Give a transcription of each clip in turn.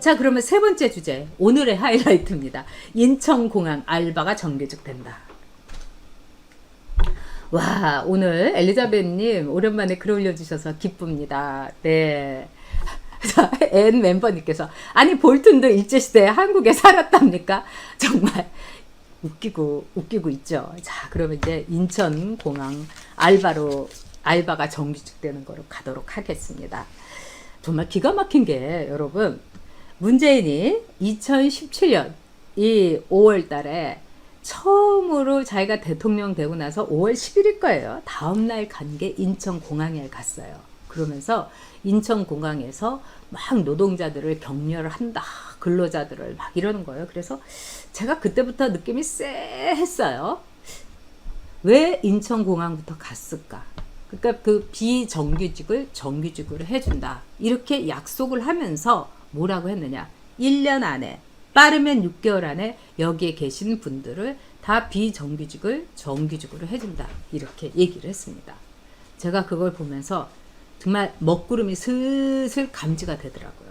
자, 그러면 세 번째 주제, 오늘의 하이라이트입니다. 인천공항 알바가 정규직 된다. 와, 오늘 엘리자벳님 오랜만에 글 올려주셔서 기쁩니다. 네. 자, N 멤버님께서 아니 볼튼도 일제시대에 한국에 살았답니까? 정말 웃기고 있죠. 자, 그러면 이제 인천공항 알바가 정규직 되는 거로 가도록 하겠습니다. 정말 기가 막힌 게 여러분, 문재인이 2017년 이 5월 달에 처음으로 자기가 대통령 되고 나서 5월 10일일 거예요. 다음날 간 게 인천공항에 갔어요. 그러면서 인천공항에서 막 노동자들을 격려를 한다. 근로자들을 막 이러는 거예요. 그래서 제가 그때부터 느낌이 쎄했어요. 왜 인천공항부터 갔을까? 그러니까 그 비정규직을 정규직으로 해준다. 이렇게 약속을 하면서 뭐라고 했느냐? 1년 안에, 빠르면 6개월 안에 여기에 계신 분들을 다 비정규직을 정규직으로 해준다. 이렇게 얘기를 했습니다. 제가 그걸 보면서 정말 먹구름이 슬슬 감지가 되더라고요.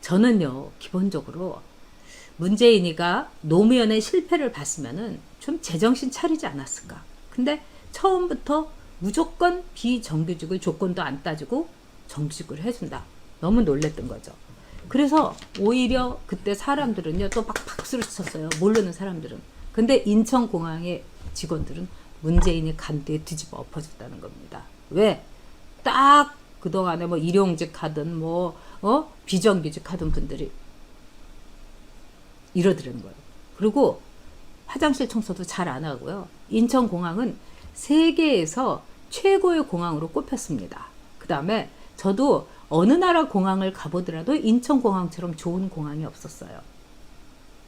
저는요, 기본적으로 문재인이가 노무현의 실패를 봤으면은 좀 제정신 차리지 않았을까. 근데 처음부터 무조건 비정규직을 조건도 안 따지고 정규직을 해준다. 너무 놀랬던 거죠. 그래서 오히려 그때 사람들은요, 또 막 박수를 쳤어요. 모르는 사람들은. 근데 인천공항의 직원들은 문재인이 간 뒤에 뒤집어 엎어졌다는 겁니다. 왜? 딱 그동안에 뭐 일용직 하든 비정규직 하던 분들이 이러더라는 거예요. 그리고 화장실 청소도 잘 안 하고요. 인천공항은 세계에서 최고의 공항으로 꼽혔습니다. 그 다음에 저도 어느 나라 공항을 가보더라도 인천공항처럼 좋은 공항이 없었어요.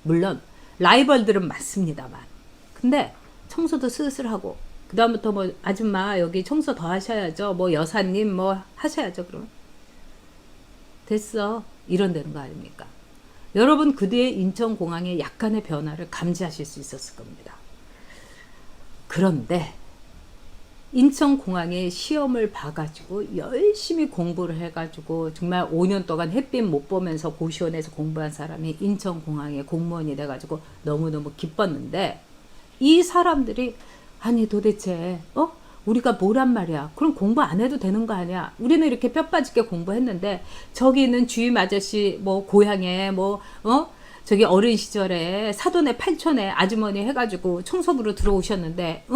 물론 라이벌들은 많습니다만. 근데 청소도 슬슬 하고, 그 다음부터 뭐 아줌마 여기 청소 더 하셔야죠. 뭐 여사님 뭐 하셔야죠. 그럼 됐어. 이런 되는 거 아닙니까? 여러분 그 뒤에 인천공항의 약간의 변화를 감지하실 수 있었을 겁니다. 그런데 인천공항에 시험을 봐가지고 열심히 공부를 해가지고 정말 5년 동안 햇빛 못 보면서 고시원에서 공부한 사람이 인천공항에 공무원이 돼가지고 너무너무 기뻤는데, 이 사람들이 아니 도대체 우리가 뭐란 말이야. 그럼 공부 안 해도 되는 거 아니야. 우리는 이렇게 뼈 빠지게 공부했는데 저기 있는 주임 아저씨 뭐 고향에 저기 어린 시절에 사돈의 팔촌에 아주머니 해가지고 청소부로 들어오셨는데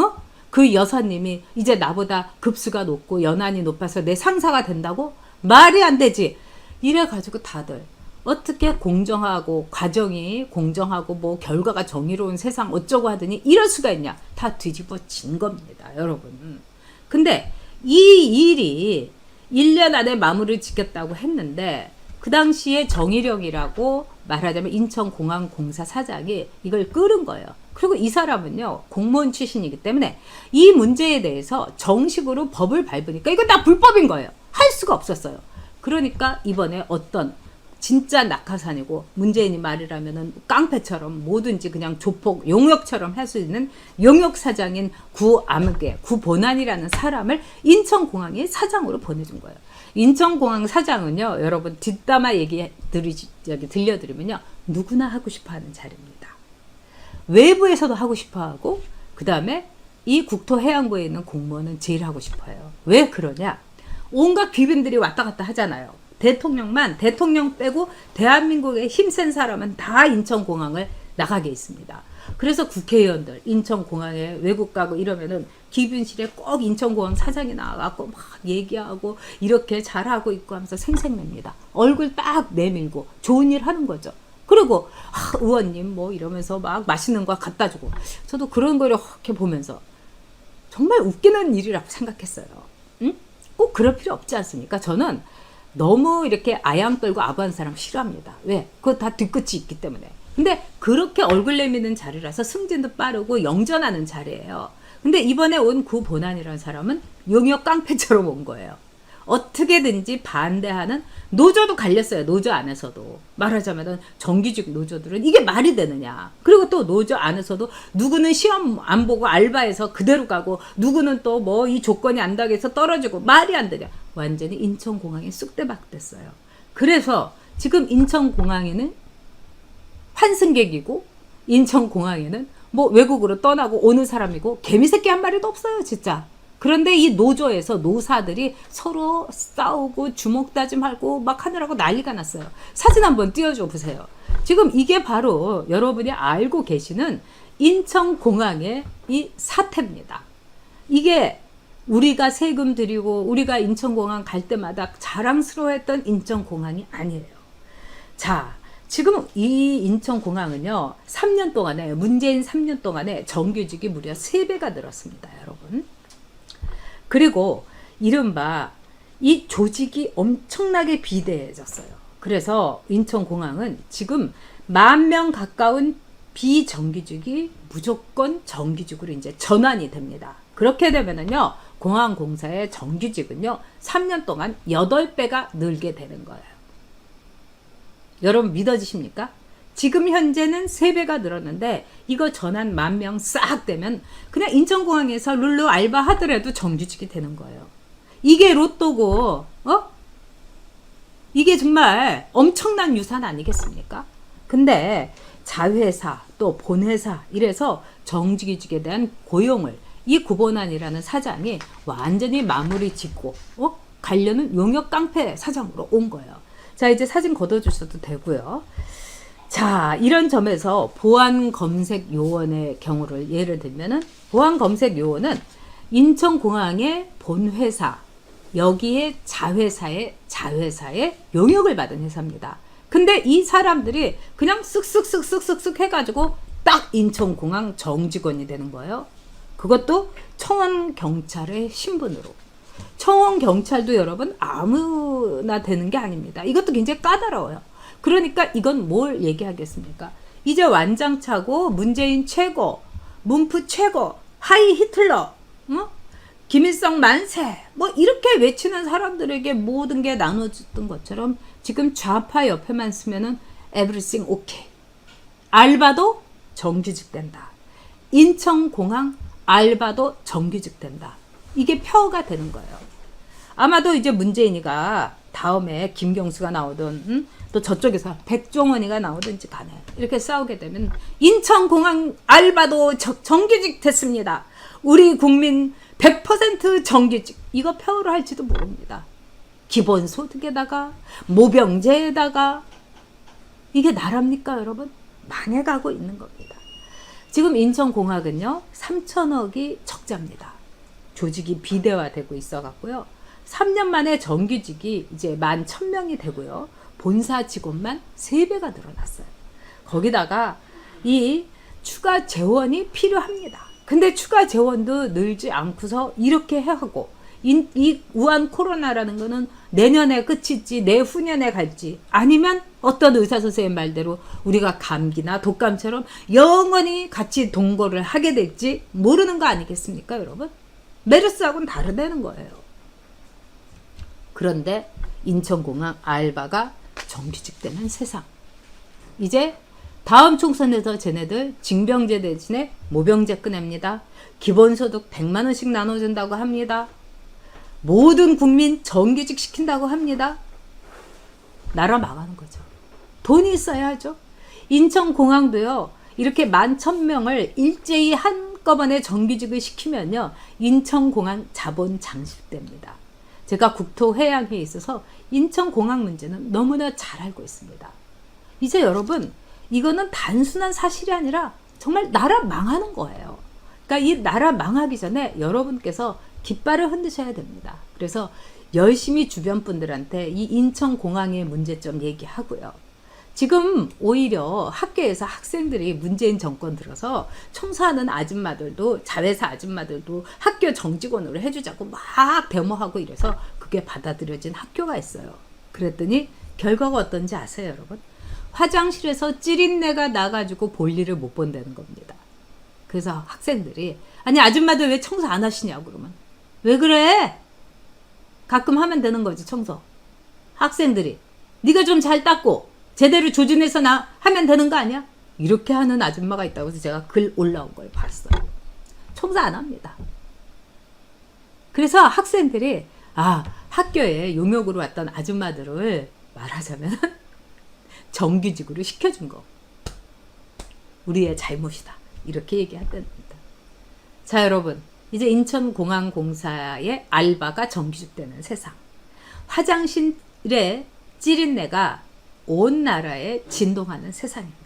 그 여사님이 이제 나보다 급수가 높고 연한이 높아서 내 상사가 된다고? 말이 안 되지. 이래가지고 다들 어떻게 공정하고 과정이 공정하고 뭐 결과가 정의로운 세상 어쩌고 하더니 이럴 수가 있냐. 다 뒤집어진 겁니다, 여러분. 근데 이 일이 1년 안에 마무리를 지켰다고 했는데 그 당시에 정일영이라고 말하자면 인천공항공사 사장이 이걸 끌은 거예요. 그리고 이 사람은요, 공무원 출신이기 때문에 이 문제에 대해서 정식으로 법을 밟으니까 이건 다 불법인 거예요. 할 수가 없었어요. 그러니까 이번에 어떤 진짜 낙하산이고 문재인이 말이라면은 깡패처럼 뭐든지 그냥 조폭 용역처럼 할 수 있는 용역 사장인 구본안이라는 사람을 인천공항의 사장으로 보내준 거예요. 인천공항 사장은요, 여러분 뒷담화 얘기 들려드리면요, 누구나 하고 싶어하는 자리입니다. 외부에서도 하고 싶어하고, 그 다음에 이 국토해양부에 있는 공무원은 제일 하고 싶어요. 왜 그러냐? 온갖 귀빈들이 왔다 갔다 하잖아요. 대통령 빼고 대한민국의 힘센 사람은 다 인천공항을 나가게 있습니다. 그래서 국회의원들 인천공항에 외국 가고 이러면은 귀빈실에 꼭 인천공항 사장이 나와갖고 막 얘기하고 이렇게 잘하고 있고 하면서 생색냅니다. 얼굴 딱 내밀고 좋은 일 하는 거죠. 그리고 의원님 뭐 이러면서 막 맛있는 거 갖다 주고, 저도 그런 걸 이렇게 보면서 정말 웃기는 일이라고 생각했어요. 응? 꼭 그럴 필요 없지 않습니까? 저는 너무 이렇게 아양 떨고 아부한 사람 싫어합니다. 왜? 그거 다 뒤끝이 있기 때문에. 근데 그렇게 얼굴 내미는 자리라서 승진도 빠르고 영전하는 자리예요. 근데 이번에 온 구본안이라는 사람은 용역 깡패처럼 온 거예요. 어떻게든지 반대하는 노조도 갈렸어요. 노조 안에서도. 말하자면 정규직 노조들은 이게 말이 되느냐. 그리고 또 노조 안에서도 누구는 시험 안 보고 알바해서 그대로 가고 누구는 또 뭐 이 조건이 안 닿아서 떨어지고 말이 안 되냐. 완전히 인천공항이 쑥대박 됐어요. 그래서 지금 인천공항에는 환승객이고 인천공항에는 뭐 외국으로 떠나고 오는 사람이고 개미새끼 한 마리도 없어요 진짜. 그런데 이 노조에서 노사들이 서로 싸우고 주먹다짐하고 막 하느라고 난리가 났어요. 사진 한번 띄워줘 보세요. 지금 이게 바로 여러분이 알고 계시는 인천공항의 이 사태입니다. 이게 우리가 세금 들이고 우리가 인천공항 갈 때마다 자랑스러워했던 인천공항이 아니에요. 자, 지금 이 인천공항은요 3년 동안에 문재인 3년 동안에 정규직이 무려 3배가 늘었습니다 여러분. 그리고 이른바 이 조직이 엄청나게 비대해졌어요. 그래서 인천공항은 지금 10,000명 가까운 비정규직이 무조건 정규직으로 이제 전환이 됩니다. 그렇게 되면은요 공항공사의 정규직은요 3년 동안 8배가 늘게 되는 거예요. 여러분 믿어지십니까? 지금 현재는 3배가 늘었는데 이거 전환 10,000명 싹 되면 그냥 인천공항에서 룰루 알바 하더라도 정규직이 되는 거예요. 이게 로또고 이게 정말 엄청난 유산 아니겠습니까? 근데 자회사 또 본회사 이래서 정규직에 대한 고용을 이 구본환이라는 사장이 완전히 마무리 짓고 가려는 용역 깡패 사장으로 온 거예요. 자 이제 사진 걷어주셔도 되고요. 자 이런 점에서 보안검색요원의 경우를 예를 들면은 보안검색요원은 인천공항의 본회사 여기에 자회사의 용역을 받은 회사입니다. 근데 이 사람들이 그냥 쓱쓱쓱쓱쓱쓱 해가지고 딱 인천공항 정직원이 되는 거예요. 그것도 청원경찰의 신분으로. 청원경찰도 여러분 아무나 되는 게 아닙니다. 이것도 굉장히 까다로워요. 그러니까 이건 뭘 얘기하겠습니까? 이제 완장차고 문재인 최고, 문프 최고, 하이 히틀러, 김일성 만세 뭐 이렇게 외치는 사람들에게 모든 게 나눠줬던 것처럼 지금 좌파 옆에만 쓰면은 everything okay. 알바도 정규직 된다. 인천공항 알바도 정규직 된다. 이게 표가 되는 거예요. 아마도 이제 문재인이가 다음에 김경수가 나오든 또 저쪽에서 백종원이가 나오든지 간에 이렇게 싸우게 되면 인천공항 알바도 정규직 됐습니다. 우리 국민 100% 정규직 이거 표로 할지도 모릅니다. 기본소득에다가 모병제에다가 이게 나랍니까 여러분? 망해가고 있는 겁니다. 지금 인천공항은요 3천억이 적자입니다. 조직이 비대화되고 있어 갖고요 3년 만에 정규직이 이제 11,000명이 되고요 본사 직원만 3배가 늘어났어요. 거기다가 이 추가 재원이 필요합니다. 근데 추가 재원도 늘지 않고서 이렇게 하고 이 우한 코로나라는 거는 내년에 끝일지 내후년에 갈지 아니면 어떤 의사 선생님 말대로 우리가 감기나 독감처럼 영원히 같이 동거를 하게 될지 모르는 거 아니겠습니까 여러분? 메르스하고는 다르다는 거예요. 그런데 인천공항 알바가 정규직 되는 세상. 이제 다음 총선에서 쟤네들 징병제 대신에 모병제 꺼냅니다. 기본소득 100만 원씩 나눠준다고 합니다. 모든 국민 정규직 시킨다고 합니다. 나라 망하는 거죠. 돈이 있어야 하죠. 인천공항도요. 이렇게 11,000명을 일제히 한꺼번에 정규직을 시키면요. 인천공항 자본 장식됩니다. 제가 국토해양에 있어서 인천공항 문제는 너무나 잘 알고 있습니다. 이제 여러분 이거는 단순한 사실이 아니라 정말 나라 망하는 거예요. 그러니까 이 나라 망하기 전에 여러분께서 깃발을 흔드셔야 됩니다. 그래서 열심히 주변 분들한테 이 인천공항의 문제점 얘기하고요. 지금 오히려 학교에서 학생들이 문재인 정권 들어서 청소하는 아줌마들도 자회사 아줌마들도 학교 정직원으로 해주자고 막 데모하고 이래서 그게 받아들여진 학교가 있어요. 그랬더니 결과가 어떤지 아세요 여러분? 화장실에서 찌린내가 나가지고 볼일을 못 본다는 겁니다. 그래서 학생들이 아니 아줌마들 왜 청소 안 하시냐고 그러면 왜 그래? 가끔 하면 되는 거지, 청소. 학생들이 네가 좀 잘 닦고 제대로 조준해서 나 하면 되는 거 아니야? 이렇게 하는 아줌마가 있다고 해서 제가 글 올라온 걸 봤어요. 청소 안 합니다. 그래서 학생들이 학교에 용역으로 왔던 아줌마들을 말하자면 정규직으로 시켜준 거 우리의 잘못이다 이렇게 얘기했답니다. 자, 여러분, 이제 인천공항공사의 알바가 정규직되는 세상, 화장실에 찌린내가 온 나라에 진동하는 세상입니다.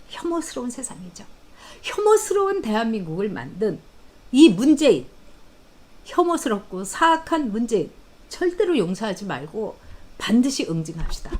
혐오스러운 세상이죠. 혐오스러운 대한민국을 만든 이 문재인, 혐오스럽고 사악한 문재인 절대로 용서하지 말고 반드시 응징합시다.